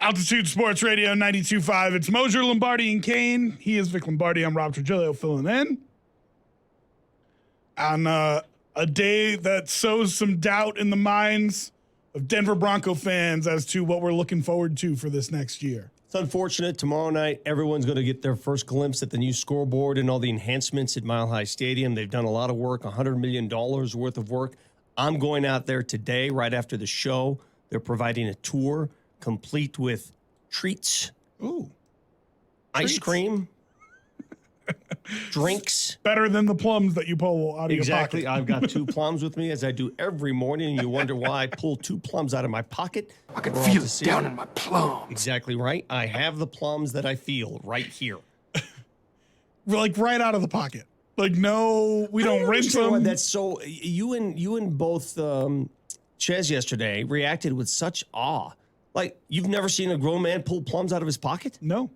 Altitude Sports Radio 92.5. It's Mosier, Lombardi, and Kane. He is Vic Lombardi. I'm Rob Trujillo filling in. On a day that sows some doubt in the minds of Denver Bronco fans as to what we're looking forward to for this next year. It's unfortunate. Tomorrow night, everyone's going to get their first glimpse at the new scoreboard and all the enhancements at Mile High Stadium. They've done a lot of work, $100 million worth of work. I'm going out there today, right after the show. They're providing a tour complete with treats. Ooh. Ice cream. Drinks. Better than the plums that you pull out of your pocket. Exactly. I've got 2 plums with me, as I do every morning, and you wonder why I pull 2 plums out of my pocket. I can feel it down in my plums. Exactly right. I have the plums that I feel right here. Like right out of the pocket. Like, no, we don't rinse them. That's so. You and both Ches yesterday reacted with such awe. Like, you've never seen a grown man pull plums out of his pocket? No.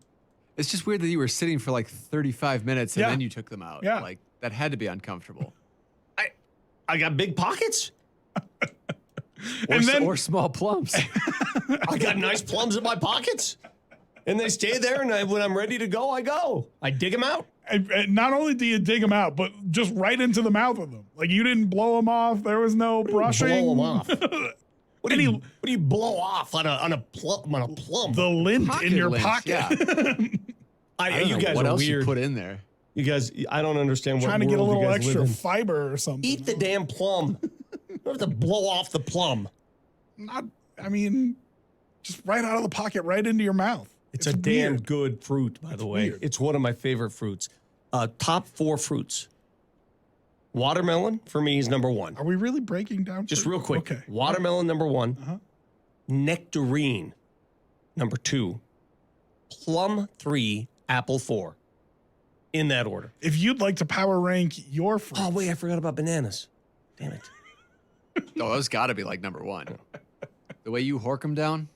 It's just weird that you were sitting for like 35 minutes and then you took them out. Yeah. Like, that had to be uncomfortable. I got big pockets. Or small plums. I got nice plums in my pockets. And they stay there, and when I'm ready to go, I go. I dig them out. And not only do you dig them out, but just right into the mouth of them. Like, you didn't blow them off. There was no brushing. Blow them off. What do you blow off on a plum? The lint in your pocket. Yeah. I don't you know guys what are else weird. you put in there. You guys, I don't understand what Trying to get a world you little guys extra live in. fiber or something. Eat the damn plum. You don't have to blow off the plum. Just right out of the pocket, right into your mouth. It's a damn weird. good fruit, by the way. Weird. It's one of my favorite fruits. Top 4 fruits. Watermelon, for me, is number 1. Are we really breaking down? Just real quick. Okay. Watermelon, number 1. Uh-huh. Nectarine, number 2. Plum, 3. Apple, 4. In that order. If you'd like to power rank your fruits. Oh, wait, I forgot about bananas. Damn it. Oh, those got to be like number 1. The way you hork them down.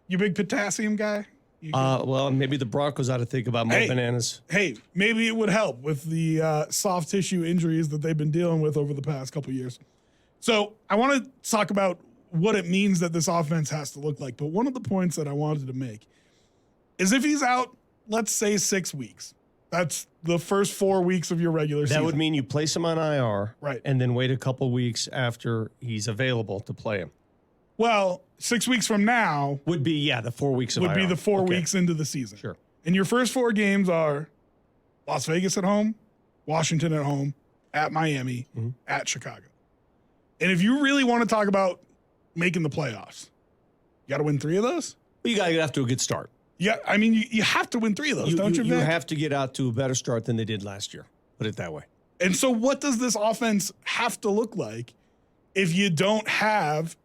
You big potassium guy? Well, maybe the Broncos ought to think about more bananas. Hey, maybe it would help with the soft tissue injuries that they've been dealing with over the past couple years. So I want to talk about what it means that this offense has to look like. But one of the points that I wanted to make is if he's out, let's say 6 weeks. That's the first 4 weeks of your regular season. That would mean you place him on IR, right, and then wait a couple weeks after he's available to play him. Well, 6 weeks from now would be the 4 weeks of would IR. be the 4 weeks into the season. Sure. And your first 4 games are Las Vegas at home, Washington at home, at Miami, at Chicago. And if you really want to talk about making the playoffs, you got to win 3 of those. Well, you got to get off to a good start. Yeah, I mean, you have to win 3 of those, don't you, Vic? You have to get out to a better start than they did last year. Put it that way. And so what does this offense have to look like if you don't have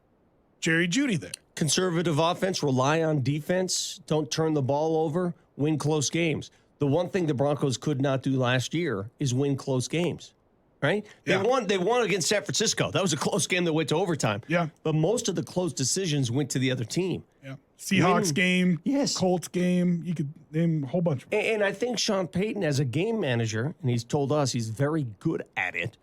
Jerry Judy there? Conservative offense, rely on defense, don't turn the ball over, win close games. The one thing the Broncos could not do last year is win close games, right? Yeah. They won against San Francisco. That was a close game that went to overtime. Yeah. But most of the close decisions went to the other team. Yeah. Seahawks game, Yes. Colts game. You could name a whole bunch of them. And I think Sean Payton, as a game manager, and he's told us he's very good at it,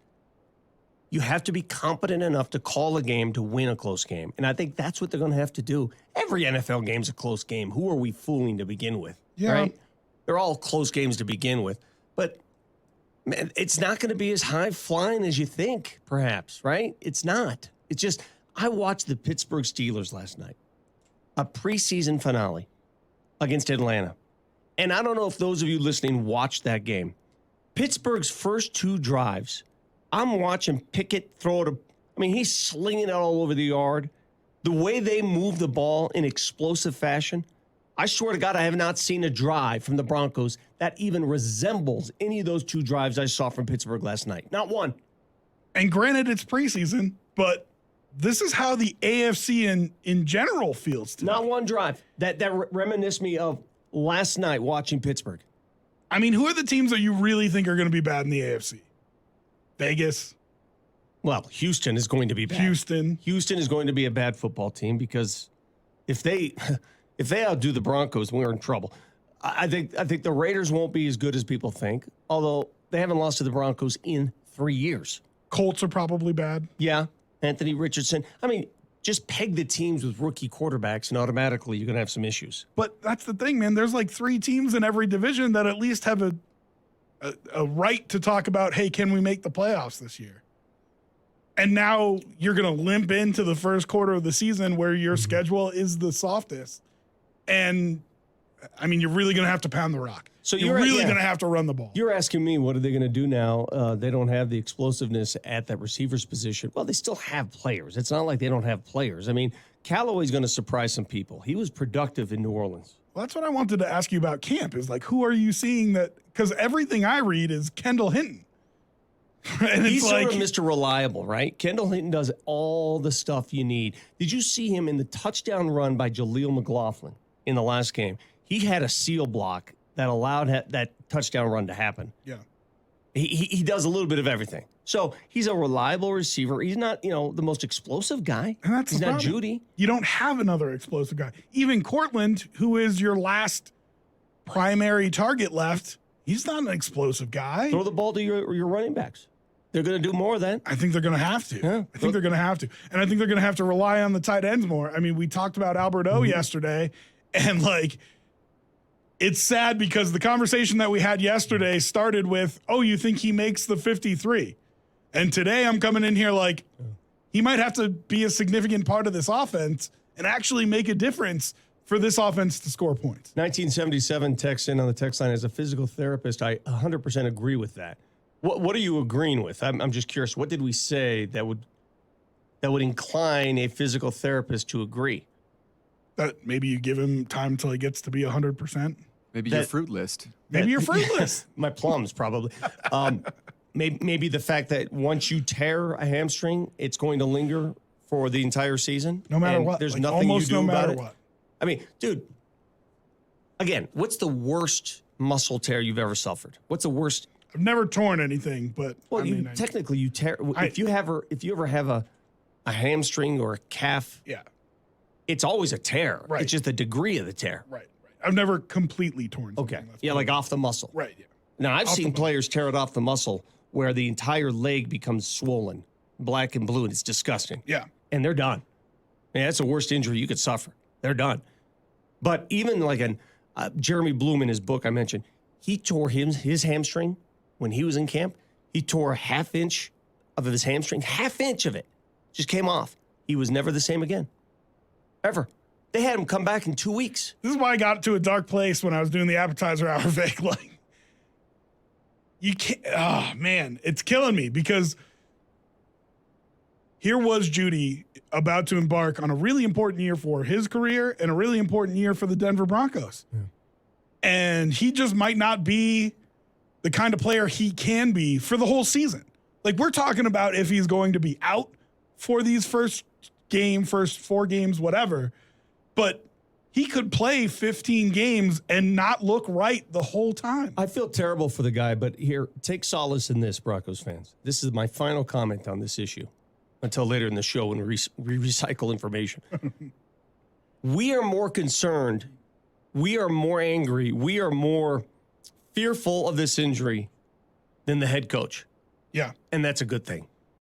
you have to be competent enough to call a game to win a close game. And I think that's what they're going to have to do. Every NFL game's a close game. Who are we fooling to begin with? Yeah. Right? They're all close games to begin with. But man, it's not going to be as high flying as you think, perhaps, right? It's not. It's just, I watched the Pittsburgh Steelers last night, a preseason finale against Atlanta. And I don't know if those of you listening watched that game. Pittsburgh's first 2 drives, I'm watching Pickett throw it. He's slinging it all over the yard. The way they move the ball in explosive fashion, I swear to God, I have not seen a drive from the Broncos that even resembles any of those 2 drives I saw from Pittsburgh last night. Not one. And granted, it's preseason, but this is how the AFC in general feels to me. Not one drive. That reminisced me of last night watching Pittsburgh. I mean, who are the teams that you really think are going to be bad in the AFC? Vegas. Well, Houston is going to be bad. Houston is going to be a bad football team because if they outdo the Broncos, we're in trouble. I think the Raiders won't be as good as people think, although they haven't lost to the Broncos in 3 years. Colts are probably bad. Yeah, Anthony Richardson. just peg the teams with rookie quarterbacks, and automatically you're going to have some issues. But that's the thing, man. There's like 3 teams in every division that at least have a right to talk about, hey, can we make the playoffs this year? And now you're going to limp into the first quarter of the season where your schedule is the softest. And, I mean, you're really going to have to pound the rock. So you're really going to have to run the ball. You're asking me, what are they going to do now? They don't have the explosiveness at that receiver's position. Well, they still have players. It's not like they don't have players. I mean, Callaway's going to surprise some people. He was productive in New Orleans. Well, that's what I wanted to ask you about camp is like, who are you seeing that? Because everything I read is Kendall Hinton. And He's it's sort like, of Mr. Reliable, right? Kendall Hinton does all the stuff you need. Did you see him in the touchdown run by Jaleel McLaughlin in the last game? He had a seal block that allowed that touchdown run to happen. Yeah. He does a little bit of everything. So he's a reliable receiver. He's not, the most explosive guy. And that's he's the not problem. Judy. You don't have another explosive guy. Even Cortland, who is your last primary target left, he's not an explosive guy. Throw the ball to your running backs. They're going to do more of that. I think they're going to have to. Yeah. I think they're going to have to. And I think they're going to have to rely on the tight ends more. I mean, we talked about Albert O yesterday, and like, it's sad because the conversation that we had yesterday started with, oh, you think he makes the 53? And today I'm coming in here like, he might have to be a significant part of this offense and actually make a difference for this offense to score points. 1977 texts in on the text line. As a physical therapist, I 100% agree with that. What are you agreeing with? I'm just curious. What did we say that would incline a physical therapist to agree? That maybe you give him time until he gets to be 100%. Maybe your fruit list. Maybe you're fruitless. My plums, probably. Maybe the fact that once you tear a hamstring, it's going to linger for the entire season. No matter and what. There's like, nothing almost you do no matter about it. what. I mean, dude, again, what's the worst muscle tear you've ever suffered? What's the worst? I've never torn anything, but Well, I mean, technically you tear. If you ever have a hamstring or a calf, yeah, it's always a tear. Right. It's just the degree of the tear. right. I've never completely torn something. Okay. That's Yeah, like off the muscle. right. Yeah. Now, I've Off seen the players tear it off the muscle where the entire leg becomes swollen, black and blue, and it's disgusting. Yeah. And they're done. Man, that's the worst injury you could suffer. They're done. But even like Jeremy Bloom in his book I mentioned, he tore his hamstring when he was in camp. He tore a half inch of his hamstring, half inch of it just came off. He was never the same again, ever. They had him come back in 2 weeks. This is why I got to a dark place when I was doing the appetizer hour, Vic. Like, you can't, oh man, it's killing me because here was Judy about to embark on a really important year for his career and a really important year for the Denver Broncos. Yeah. And he just might not be the kind of player he can be for the whole season. Like, we're talking about if he's going to be out for these first 4 games, whatever. But he could play 15 games and not look right the whole time. I feel terrible for the guy, but here, take solace in this, Broncos fans. This is my final comment on this issue until later in the show when we recycle information. We are more concerned. We are more angry. We are more fearful of this injury than the head coach. Yeah. And that's a good thing.